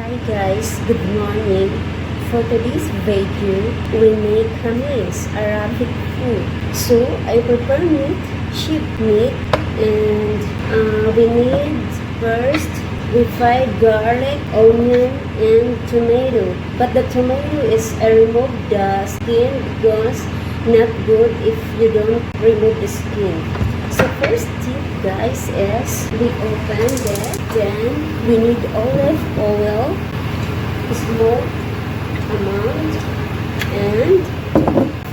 Hi guys, good morning. For today's video, we make Hamis, Arabic food. So I prepare meat, sheep meat, and we need first we fried garlic, onion, and tomato. But the tomato is remove the skin because not good if you don't remove the skin. So first tip guys is we open that, then we need olive oil, small amount, and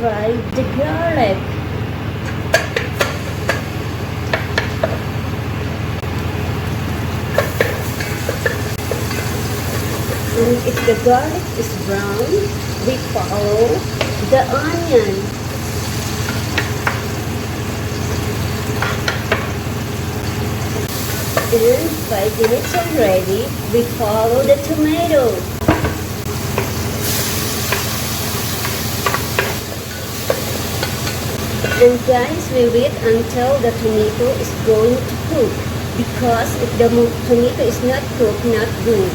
fry the garlic. And if the garlic is brown, we follow the onion. And 5 minutes already, we follow the tomato. And guys, we wait until the tomato is going to cook, because if the tomato is not cooked, not good.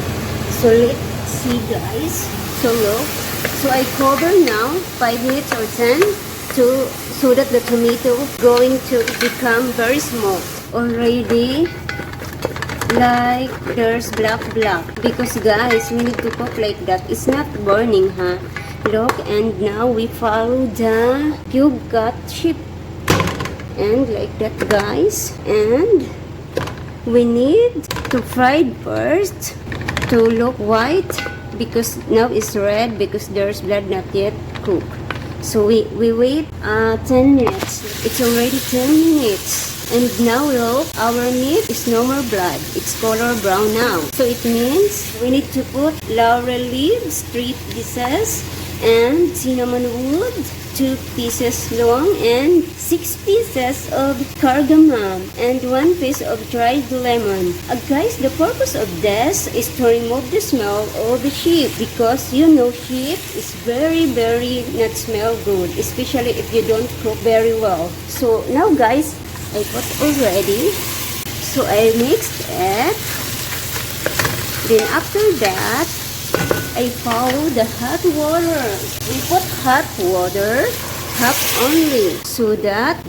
So let's see guys. So look, so I cover now 5 minutes or 10 so that the tomato going to become very small. Already like there's black because guys we need to cook like that. It's not burning, huh? Look, and now we follow the cube cut sheep and like that guys. And we need to fry first to look white, because now it's red because there's blood not yet cooked. So we wait 10 minutes. It's already 10 minutes. And now look, our meat is no more blood. It's color brown now. So it means we need to put laurel leaves, 3 pieces, and cinnamon wood, 2 pieces long, and 6 pieces of cardamom, and 1 piece of dried lemon. Guys, the purpose of this is to remove the smell of the sheep, because you know sheep is very not smell good, especially if you don't cook very well. So now guys, I put already, so I mixed it. Then after that, I follow the hot water. We put hot water, half only, so that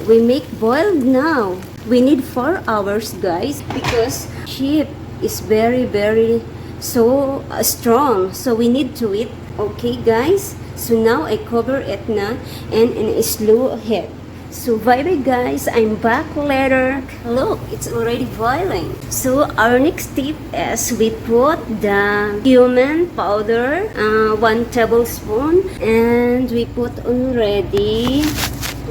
we make boiled now. We need 4 hours guys, because sheep is very so strong, so we need to eat. Okay guys, so now I cover it na and in a slow heat. So bye guys, I'm back later. Look, it's already boiling. So our next tip is we put the cumin powder, 1 tablespoon, and we put already,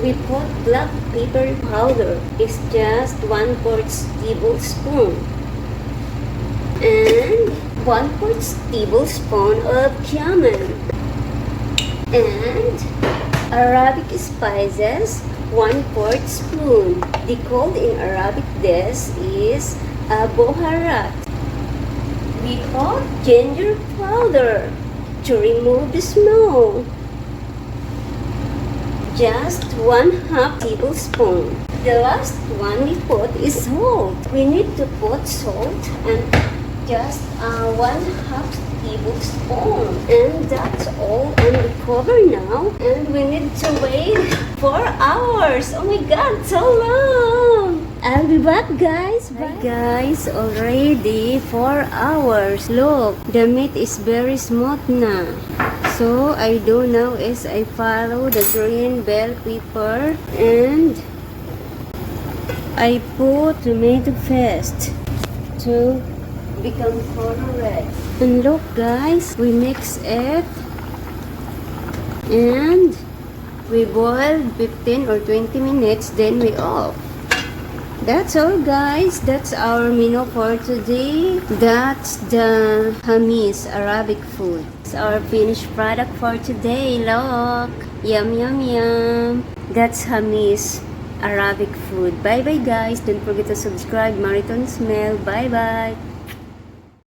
we put black pepper powder. It's just 1/4 tablespoon, and 1/4 tablespoon of cumin, and Arabic spices, 1/4 spoon. The called in Arabic this is baharat. We put ginger powder to remove the smell, just 1/2 tablespoon. The last one we put is salt. We need to put salt and just 1/2 tablespoon, and that's all. And we cover now, and we need to wait 4 hours. Oh my god, so long. I'll be back guys. Bye guys, already 4 hours. Look, the meat is very smooth now. So I do now is I follow the green bell pepper, and I put tomato paste to become color red. And look guys, we mix it and we boil 15 or 20 minutes, then we off. That's all guys, that's our menu for today. That's the Hamis Arabic food. It's our finished product for today. Look, yum. That's Hamis Arabic food. Bye guys, don't forget to subscribe. Mariton'sMeals. Bye.